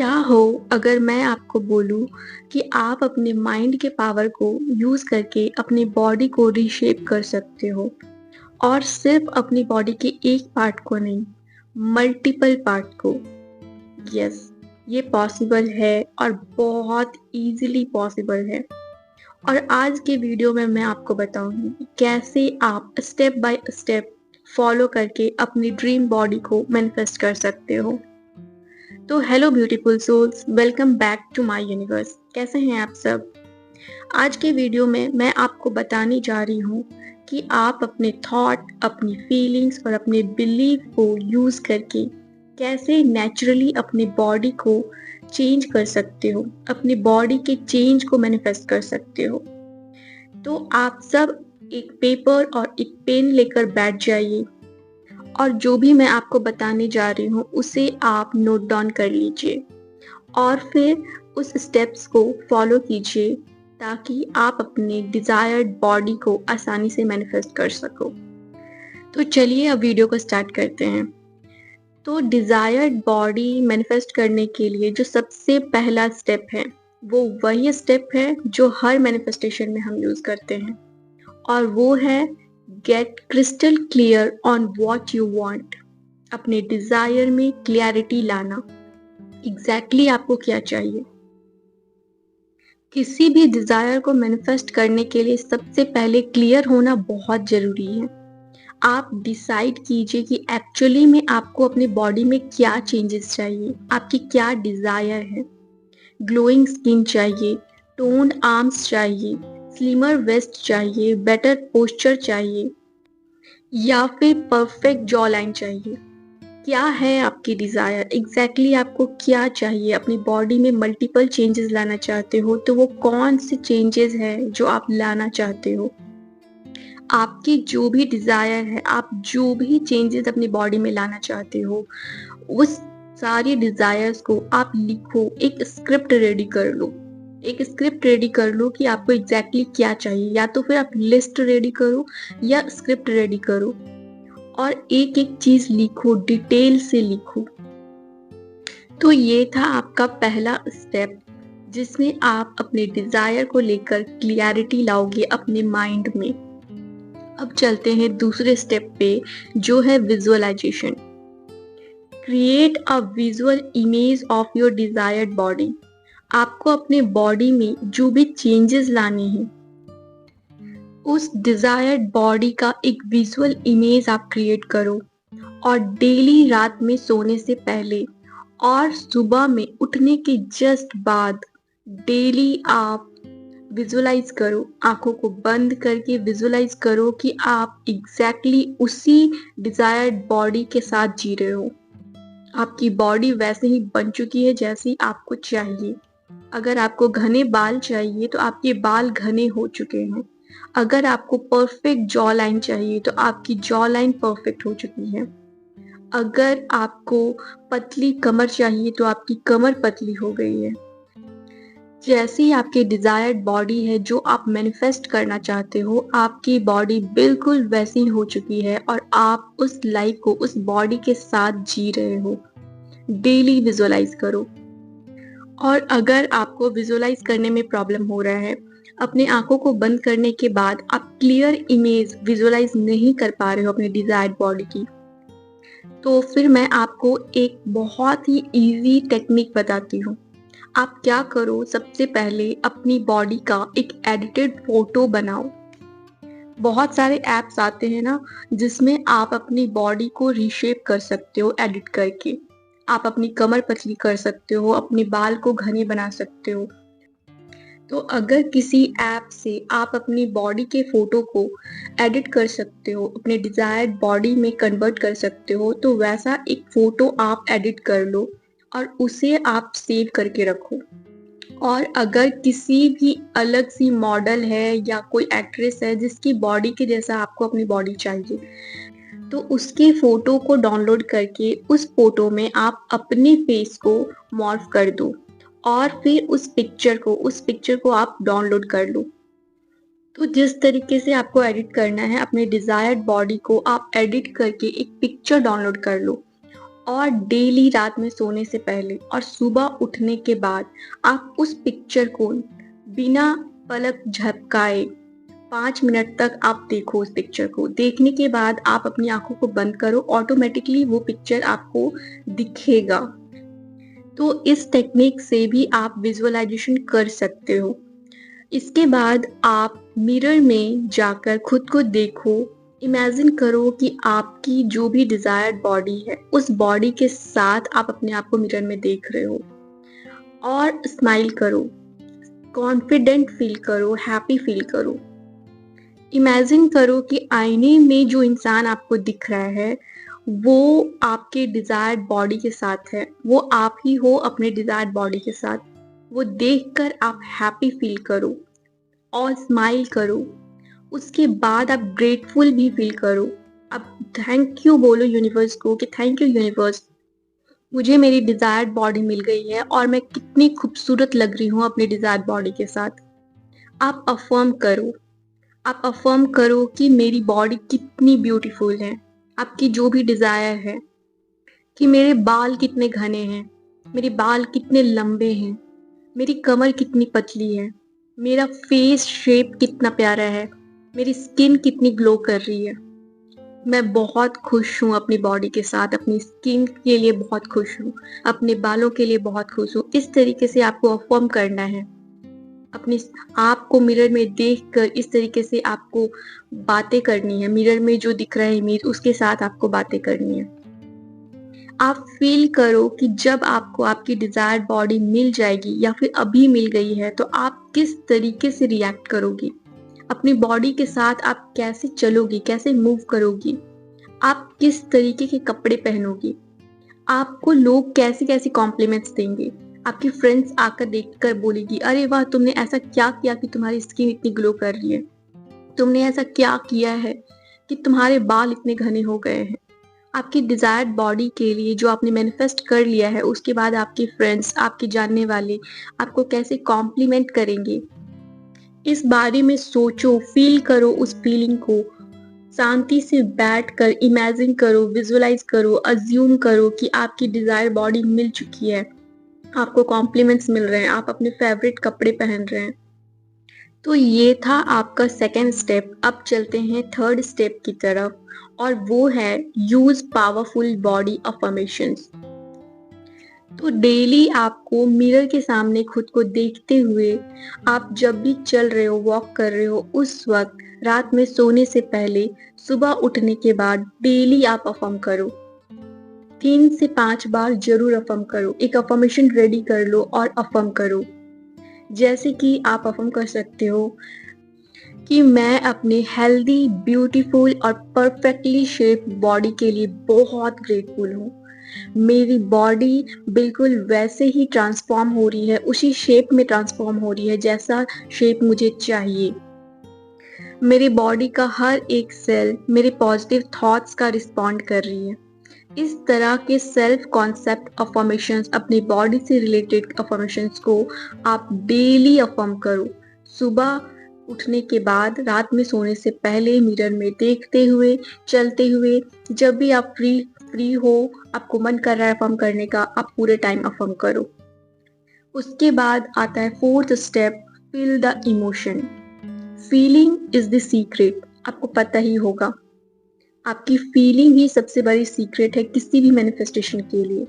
क्या हो अगर मैं आपको बोलूँ कि आप अपने माइंड के पावर को यूज़ करके अपनी बॉडी को रीशेप कर सकते हो और सिर्फ अपनी बॉडी के एक पार्ट को नहीं, मल्टीपल पार्ट को। यस, ये पॉसिबल है और बहुत इजीली पॉसिबल है। और आज के वीडियो में मैं आपको बताऊंगी कि कैसे आप स्टेप बाय स्टेप फॉलो करके अपनी ड्रीम बॉडी को मैनिफेस्ट कर सकते हो। तो hello beautiful souls, welcome back to my universe. कैसे हैं आप सब? आज के वीडियो में मैं आपको बताने जा रही हूँ कि आप अपने थॉट, अपनी फीलिंग्स और अपने बिलीफ को यूज करके कैसे नेचुरली अपनी बॉडी को चेंज कर सकते हो, अपनी बॉडी के चेंज को मैनिफेस्ट कर सकते हो। तो आप सब एक पेपर और एक पेन लेकर बैठ जाइए और जो भी मैं आपको बताने जा रही हूँ उसे आप नोट डाउन कर लीजिए और फिर उस स्टेप्स को फॉलो कीजिए ताकि आप अपने डिजायर्ड बॉडी को आसानी से मैनिफेस्ट कर सको। तो चलिए अब वीडियो को स्टार्ट करते हैं। तो डिजायर्ड बॉडी मैनिफेस्ट करने के लिए जो सबसे पहला स्टेप है वो वही स्टेप है जो हर मैनिफेस्टेशन में हम यूज करते हैं और वो है get crystal clear on what you want. अपने डिजायर में क्लैरिटी लाना, एग्जैक्टली आपको क्या चाहिए। किसी भी डिजायर को मैनिफेस्ट करने के लिए सबसे पहले क्लियर होना बहुत जरूरी है। आप डिसाइड कीजिए कि एक्चुअली में आपको अपने बॉडी में क्या चेंजेस चाहिए, आपकी क्या डिजायर है। ग्लोइंग स्किन चाहिए, टोन्ड आर्म्स चाहिए, स्लिमर वेस्ट चाहिए, बेटर पोस्चर चाहिए या फिर परफेक्ट जॉ लाइन चाहिए। क्या है आपकी डिजायर, एग्जैक्टली आपको क्या चाहिए। अपनी बॉडी में मल्टीपल चेंजेस लाना चाहते हो तो वो कौन से चेंजेस हैं जो आप लाना चाहते हो। आपकी जो भी डिजायर है, आप जो भी चेंजेस अपनी बॉडी में लाना चाहते हो, उस सारी डिजायर्स को आप लिखो, एक स्क्रिप्ट रेडी कर लो। एक स्क्रिप्ट रेडी कर लो कि आपको एग्जैक्टली क्या चाहिए, या तो फिर आप लिस्ट रेडी करो या स्क्रिप्ट रेडी करो और एक एक चीज लिखो, डिटेल से लिखो। तो ये था आपका पहला स्टेप जिसमें आप अपने डिजायर को लेकर क्लियरिटी लाओगे अपने माइंड में। अब चलते हैं दूसरे स्टेप पे जो है visualization. Create a visual image of your desired body. आपको अपने बॉडी में जो भी चेंजेस लाने हैं उस डिजायर्ड बॉडी का एक विजुअल इमेज आप क्रिएट करो और डेली रात में सोने से पहले और सुबह में उठने के जस्ट बाद डेली आप विजुअलाइज करो। आंखों को बंद करके विजुअलाइज करो कि आप एग्जैक्टली उसी डिजायर्ड बॉडी के साथ जी रहे हो। आपकी बॉडी वैसे ही बन चुकी है जैसी आपको चाहिए। अगर आपको घने बाल चाहिए तो आपके बाल घने हो चुके हैं। अगर आपको परफेक्ट जॉ लाइन चाहिए तो आपकी जॉ लाइन परफेक्ट हो चुकी है। अगर आपको पतली कमर चाहिए तो आपकी कमर पतली हो गई है। जैसी आपकी डिजायर्ड बॉडी है जो आप मैनिफेस्ट करना चाहते हो, आपकी बॉडी बिल्कुल वैसी हो चुकी है और आप उस लाइफ को उस बॉडी के साथ जी रहे हो। डेली विजुअलाइज करो। और अगर आपको विजुअलाइज करने में प्रॉब्लम हो रहा है, अपने आंखों को बंद करने के बाद आप क्लियर इमेज विजुअलाइज नहीं कर पा रहे हो अपनी डिजायर्ड बॉडी की, तो फिर मैं आपको एक बहुत ही इजी टेक्निक बताती हूँ। आप क्या करो, सबसे पहले अपनी बॉडी का एक एडिटेड फोटो बनाओ। बहुत सारे ऐप्स आते हैं ना जिसमें आप अपनी बॉडी को रीशेप कर सकते हो एडिट करके। आप अपनी कमर पतली कर सकते हो, अपने बाल को घने बना सकते हो। तो अगर किसी ऐप से आप अपनी बॉडी के फोटो को एडिट कर सकते हो, अपने डिजायर्ड बॉडी में कन्वर्ट कर सकते हो, तो वैसा एक फोटो आप एडिट कर लो और उसे आप सेव करके रखो। और अगर किसी भी अलग सी मॉडल है या कोई एक्ट्रेस है जिसकी बॉडी के जैसा आपको अपनी बॉडी चाहिए, तो उसकी फोटो को डाउनलोड करके उस फोटो में आप अपने फेस को मॉर्फ कर दो और फिर उस पिक्चर को आप डाउनलोड कर लो। तो जिस तरीके से आपको एडिट करना है, अपने डिजायर्ड बॉडी को आप एडिट करके एक पिक्चर डाउनलोड कर लो और डेली रात में सोने से पहले और सुबह उठने के बाद आप उस पिक्चर को बिना पलक झपकाए 5 मिनट तक आप देखो। उस पिक्चर को देखने के बाद आप अपनी आंखों को बंद करो, ऑटोमेटिकली वो पिक्चर आपको दिखेगा। तो इस टेक्निक से भी आप विजुअलाइजेशन कर सकते हो। इसके बाद आप मिरर में जाकर खुद को देखो, इमेजिन करो कि आपकी जो भी डिजायर्ड बॉडी है उस बॉडी के साथ आप अपने आप को मिरर में देख रहे हो और स्माइल करो, कॉन्फिडेंट फील करो, हैप्पी फील करो। इमेजिन करो कि आईने में जो इंसान आपको दिख रहा है वो आपके डिजायर्ड बॉडी के साथ है, वो आप ही हो अपने डिजायर्ड बॉडी के साथ। वो देखकर आप हैप्पी फील करो और स्माइल करो। उसके बाद आप ग्रेटफुल भी फील करो। अब थैंक यू बोलो यूनिवर्स को कि थैंक यू यूनिवर्स, मुझे मेरी डिजायर्ड बॉडी मिल गई है और मैं कितनी खूबसूरत लग रही हूँ अपनी डिजायर्ड बॉडी के साथ। आप अफर्म करो, आप अफर्म करो कि मेरी बॉडी कितनी ब्यूटीफुल है। आपकी जो भी डिजायर है कि मेरे बाल कितने घने हैं, मेरे बाल कितने लंबे हैं, मेरी कमर कितनी पतली है, मेरा फेस शेप कितना प्यारा है, मेरी स्किन कितनी ग्लो कर रही है। मैं बहुत खुश हूँ अपनी बॉडी के साथ, अपनी स्किन के लिए बहुत खुश हूँ, अपने बालों के लिए बहुत खुश हूँ। इस तरीके से आपको अफर्म करना है। अपने आप को मिरर में देखकर इस तरीके से आपको बातें करनी है। मिरर में जो दिख रहा है इमेज, उसके साथ आपको बातें करनी है। आप फील करो कि जब आपको आपकी डिजायर्ड बॉडी मिल जाएगी या फिर अभी मिल गई है तो आप किस तरीके से रिएक्ट करोगी, अपनी बॉडी के साथ आप कैसे चलोगी, कैसे मूव करोगी, आप किस तरीके के कपड़े पहनोगी, आपको लोग कैसे कैसे कॉम्प्लीमेंट्स देंगे। आपकी फ्रेंड्स आकर देखकर बोलेगी, अरे वाह, तुमने ऐसा क्या किया कि तुम्हारी स्किन इतनी ग्लो कर रही है, तुमने ऐसा क्या किया है कि तुम्हारे बाल इतने घने हो गए हैं। आपकी डिजायर्ड बॉडी के लिए जो आपने मैनिफेस्ट कर लिया है, उसके बाद आपके फ्रेंड्स, आपके जानने वाले आपको कैसे कॉम्प्लीमेंट करेंगे, इस बारे में सोचो, फील करो उस फीलिंग को। शांति से बैठकर इमेजिन करो, विजुअलाइज करो, अज्यूम करो कि आपकी डिजायर बॉडी मिल चुकी है, आपको कॉम्प्लीमेंट्स मिल रहे हैं, आप अपने फेवरेट कपड़े पहन रहे हैं। तो ये था आपका सेकेंड स्टेप। अब चलते हैं थर्ड स्टेप की तरफ और वो है यूज पावरफुल बॉडी अफर्मेशंस। तो डेली आपको मिरर के सामने खुद को देखते हुए, आप जब भी चल रहे हो, वॉक कर रहे हो, उस वक्त, रात में सोने से पहले, सुबह उठने के बाद डेली आप अफर्म करो। 3 से 5 बार जरूर अफर्म करो। एक अफर्मेशन रेडी कर लो और अफर्म करो। जैसे कि आप अफर्म कर सकते हो कि मैं अपने हेल्दी, ब्यूटीफुल और परफेक्टली शेप्ड बॉडी के लिए बहुत ग्रेटफुल हूँ। मेरी बॉडी बिल्कुल वैसे ही ट्रांसफॉर्म हो रही है, उसी शेप में ट्रांसफॉर्म हो रही है जैसा शेप मुझे चाहिए। मेरी बॉडी का हर एक सेल मेरे पॉजिटिव थॉट्स का रिस्पॉन्ड कर रही है। इस तरह के सेल्फ कॉन्सेप्ट अफर्मेशंस, अपनी बॉडी से रिलेटेड अफर्मेशंस को आप डेली अफर्म करो। सुबह उठने के बाद, रात में सोने से पहले, मिरर में देखते हुए, चलते हुए, जब भी आप फ्री हो, आपको मन कर रहा है अफर्म करने का, आप पूरे टाइम अफर्म करो। उसके बाद आता है fourth step, feel the emotion. Feeling is the secret. आपको पता ही होगा, आपकी फीलिंग ही सबसे बड़ी सीक्रेट है किसी भी मैनिफेस्टेशन के लिए।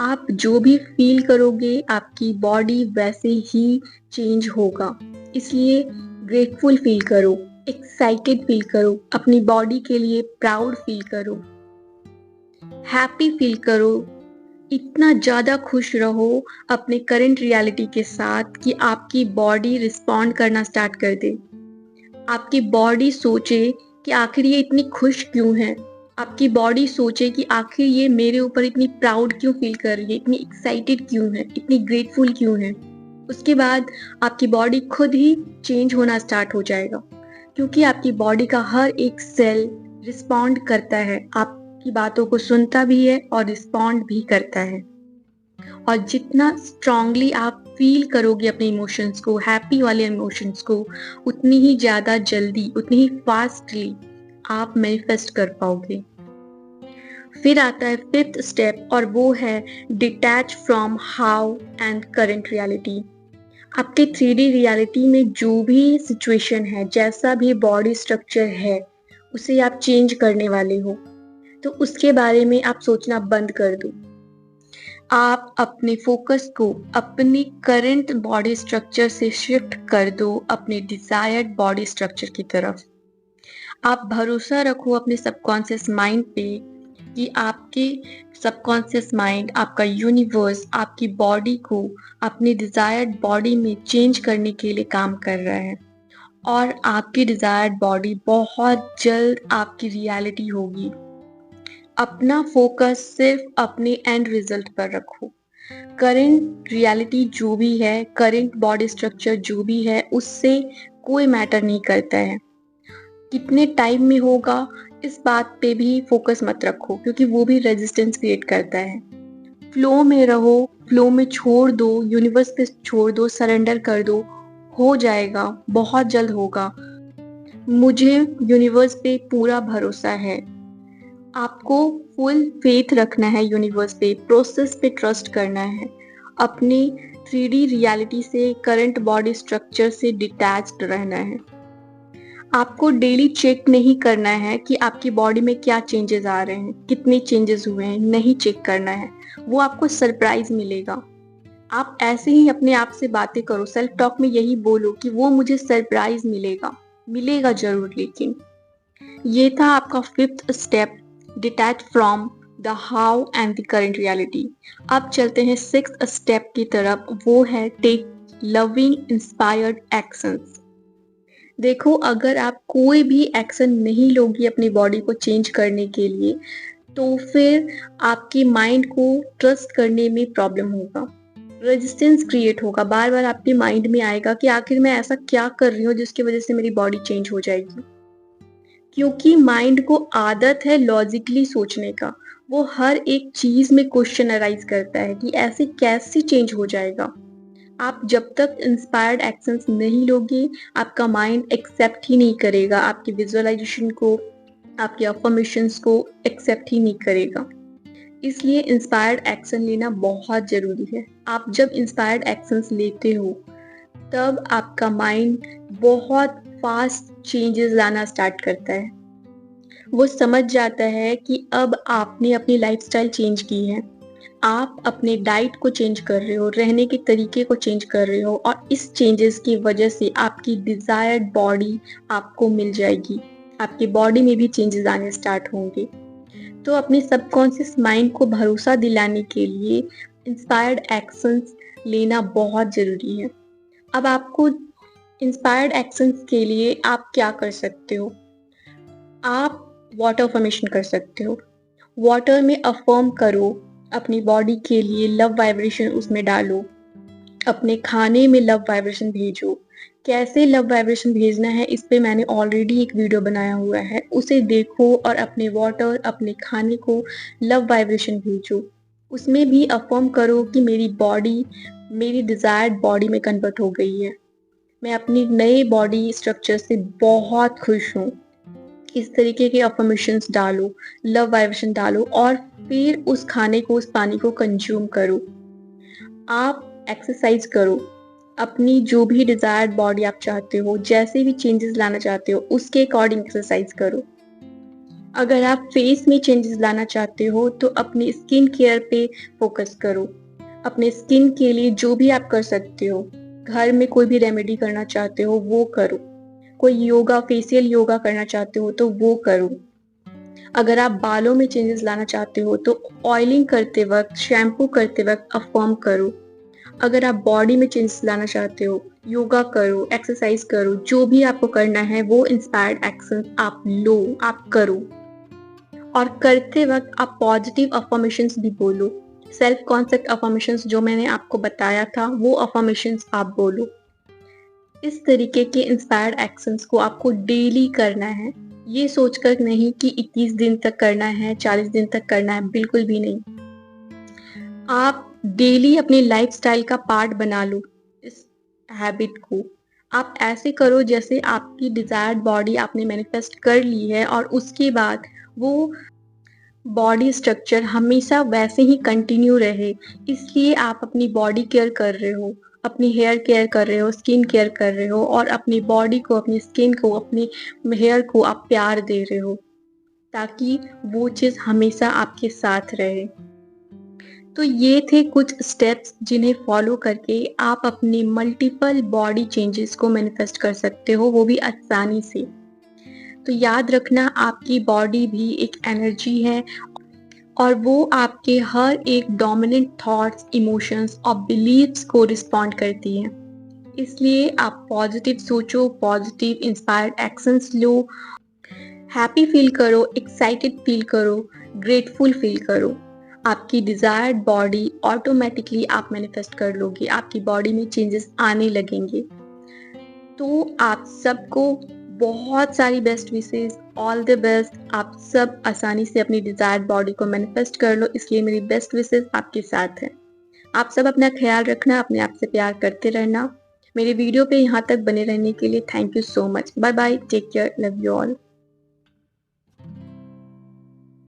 आप जो भी फील करोगे, आपकी बॉडी वैसे ही चेंज होगा। इसलिए ग्रेटफुल फील करो, एक्साइटेड फील करो, अपनी बॉडी के लिए प्राउड फील करो, हैप्पी फील करो। इतना ज़्यादा खुश रहो अपने करंट रियलिटी के साथ कि आपकी बॉडी रिस्पॉन्ड करना स्टार्ट कर दे। आपकी बॉडी सोचे कि आखिर ये इतनी खुश क्यों है, आपकी बॉडी सोचे कि आखिर ये मेरे ऊपर इतनी प्राउड क्यों फील कर रही है, इतनी एक्साइटेड क्यों है, इतनी ग्रेटफुल क्यों है। उसके बाद आपकी बॉडी खुद ही चेंज होना स्टार्ट हो जाएगा, क्योंकि आपकी बॉडी का हर एक सेल रिस्पॉन्ड करता है, आपकी बातों को सुनता भी है और रिस्पॉन्ड भी करता है। और जितना स्ट्रांगली आप फील करोगे अपने इमोशंस को, हैप्पी वाले इमोशंस को, उतनी ही ज़्यादा जल्दी, उतनी ही फास्टली आप मैनिफेस्ट कर पाओगे। फिर आता है फिफ्थ स्टेप और वो है detach from how and current reality. आपके 3D रियलिटी में जो भी सिचुएशन है, जैसा भी बॉडी स्ट्रक्चर है, उसे आप चेंज करने वाले हो, तो उसके बारे में आप सोचना बंद कर दो। आप अपने फोकस को अपनी करंट बॉडी स्ट्रक्चर से शिफ्ट कर दो अपने डिजायर्ड बॉडी स्ट्रक्चर की तरफ। आप भरोसा रखो अपने सबकॉन्शियस माइंड पे कि आपके सबकॉन्शियस माइंड, आपका यूनिवर्स आपकी बॉडी को अपनी डिजायर्ड बॉडी में चेंज करने के लिए काम कर रहा है और आपकी डिजायर्ड बॉडी बहुत जल्द आपकी रियलिटी होगी। अपना फोकस सिर्फ अपने एंड रिजल्ट पर रखो। करंट रियलिटी जो भी है, करंट बॉडी स्ट्रक्चर जो भी है, उससे कोई मैटर नहीं करता है। कितने टाइम में होगा इस बात पे भी फोकस मत रखो, क्योंकि वो भी रेजिस्टेंस क्रिएट करता है। फ्लो में रहो, फ्लो में छोड़ दो, यूनिवर्स पे छोड़ दो, सरेंडर कर दो, हो जाएगा, बहुत जल्द होगा। मुझे यूनिवर्स पे पूरा भरोसा है। आपको फुल फेथ रखना है यूनिवर्स पे, प्रोसेस पे ट्रस्ट करना है, अपनी 3D रियलिटी से, करंट बॉडी स्ट्रक्चर से डिटैच्ड रहना है। आपको डेली चेक नहीं करना है कि आपकी बॉडी में क्या चेंजेस आ रहे हैं, कितने चेंजेस हुए हैं, नहीं चेक करना है, वो आपको सरप्राइज मिलेगा। आप ऐसे ही अपने आप से बातें करो, सेल्फ टॉक में यही बोलो कि वो मुझे सरप्राइज मिलेगा, मिलेगा जरूर। लेकिन ये था आपका fifth step, detach from the how and the current reality. अब चलते हैं सिक्स्थ स्टेप की तरफ, वो है टेक लविंग इंस्पायर्ड एक्शंस। देखो, अगर आप कोई भी एक्शन नहीं लोगी अपनी बॉडी को चेंज करने के लिए, तो फिर आपकी माइंड को ट्रस्ट करने में प्रॉब्लम होगा, रेजिस्टेंस क्रिएट होगा। बार बार आपके माइंड में आएगा कि आखिर मैं ऐसा क्या कर रही हूँ जिसकी वजह से मेरी बॉडी चेंज हो जाएगी। क्योंकि माइंड को आदत है लॉजिकली सोचने का, वो हर एक चीज में क्वेश्चन अराइज करता है कि ऐसे कैसे चेंज हो जाएगा। आप जब तक इंस्पायर्ड एक्शंस नहीं लोगे, आपका माइंड एक्सेप्ट ही नहीं करेगा, आपकी विजुअलाइजेशन को, आपके अफर्मेशंस को एक्सेप्ट ही नहीं करेगा। इसलिए इंस्पायर्ड एक्शन लेना बहुत जरूरी है। आप जब इंस्पायर्ड एक्शंस लेते हो, तब आपका माइंड बहुत फास्ट चेंजेस लाना स्टार्ट करता है। वो समझ जाता है कि अब आपने अपनी लाइफस्टाइल चेंज की है, आप अपने डाइट को चेंज कर रहे हो, रहने के तरीके को चेंज कर रहे हो, और इस चेंजेस की वजह से आपकी डिजायर्ड बॉडी आपको मिल जाएगी, आपकी बॉडी में भी चेंजेस आने स्टार्ट होंगे। तो अपने सबकॉन्शियस माइंड को भरोसा दिलाने के लिए इंस्पायर्ड एक्शंस लेना बहुत जरूरी है। अब आपको इंस्पायर्ड एक्शंस के लिए आप क्या कर सकते हो? आप वाटर अफर्मेशन कर सकते हो। वाटर में अफर्म करो, अपनी बॉडी के लिए लव वाइब्रेशन उसमें डालो, अपने खाने में लव वाइब्रेशन भेजो। कैसे लव वाइब्रेशन भेजना है, इस पे मैंने ऑलरेडी एक वीडियो बनाया हुआ है, उसे देखो और अपने वाटर, अपने खाने को लव वाइब्रेशन भेजो। उसमें भी अफर्म करो कि मेरी बॉडी मेरी डिजायर्ड बॉडी में कन्वर्ट हो गई है, मैं अपनी नए बॉडी स्ट्रक्चर से बहुत खुश हूँ। इस तरीके के अफर्मेशंस डालो, लव वाइब्रेशन डालो, और फिर उस खाने को, उस पानी को कंज्यूम करो। आप एक्सरसाइज करो, अपनी जो भी डिजायर्ड बॉडी आप चाहते हो, जैसे भी चेंजेस लाना चाहते हो, उसके अकॉर्डिंग एक्सरसाइज करो। अगर आप फेस में चेंजेस लाना चाहते हो, तो अपनी स्किन केयर पे फोकस करो। अपने स्किन के लिए जो भी आप कर सकते हो, घर में कोई भी रेमेडी करना चाहते हो वो करो, कोई योगा, फेशियल योगा करना चाहते हो तो वो करो। अगर आप बालों में चेंजेस लाना चाहते हो तो ऑयलिंग करते वक्त, शैम्पू करते वक्त अफर्म करो। अगर आप बॉडी में चेंजेस लाना चाहते हो, योगा करो, एक्सरसाइज करो, जो भी आपको करना है वो इंस्पायर्ड एक्शन आप लो, आप करो। और करते वक्त आप पॉजिटिव अफर्मेशंस भी बोलो। सेल्फ कॉन्सेप्ट अफर्मेशंस जो मैंने आपको बताया था, वो अफर्मेशंस आप बोलो। इस तरीके के इंस्पायर्ड एक्शंस को आपको डेली करना है, ये सोचकर नहीं कि 21 दिन तक करना है, 40 दिन तक करना है, बिल्कुल भी नहीं। आप डेली अपनी लाइफस्टाइल का पार्ट बना लो इस हैबिट को। आप ऐसे करो जैसे आपकी डिजायर्ड बॉडी आपने मैनिफेस्ट कर ली है, और उसके बाद वो बॉडी स्ट्रक्चर हमेशा वैसे ही कंटिन्यू रहे, इसलिए आप अपनी बॉडी केयर कर रहे हो, अपनी हेयर केयर कर रहे हो, स्किन केयर कर रहे हो और अपनी बॉडी को, अपनी स्किन को, अपनी हेयर को आप प्यार दे रहे हो, ताकि वो चीज़ हमेशा आपके साथ रहे। तो ये थे कुछ स्टेप्स जिन्हें फॉलो करके आप अपनी मल्टीपल बॉडी चेंजेस को मैनिफेस्ट कर सकते हो, वो भी आसानी से। तो याद रखना, आपकी बॉडी भी एक एनर्जी है और वो आपके हर एक डोमिनेंट थॉट्स, इमोशंस और बिलीव्स को रिस्पॉन्ड करती है। इसलिए आप पॉजिटिव सोचो, पॉजिटिव इंस्पायर्ड एक्शंस लो, हैप्पी फील करो, एक्साइटेड फील करो, ग्रेटफुल फील करो। आपकी डिजायर्ड बॉडी ऑटोमेटिकली आप मैनिफेस्ट कर लोगे, आपकी बॉडी में चेंजेस आने लगेंगे। तो आप सबको बहुत सारी best wishes, all the best. आप सब आसानी से अपनी डिजायर्ड बॉडी को मैनिफेस्ट कर लो, इसलिए मेरी बेस्ट विशेस आपके साथ है। आप सब अपना ख्याल रखना, अपने आप से प्यार करते रहना। मेरे वीडियो पे यहाँ तक बने रहने के लिए thank you so much. Bye bye, take care, love you all.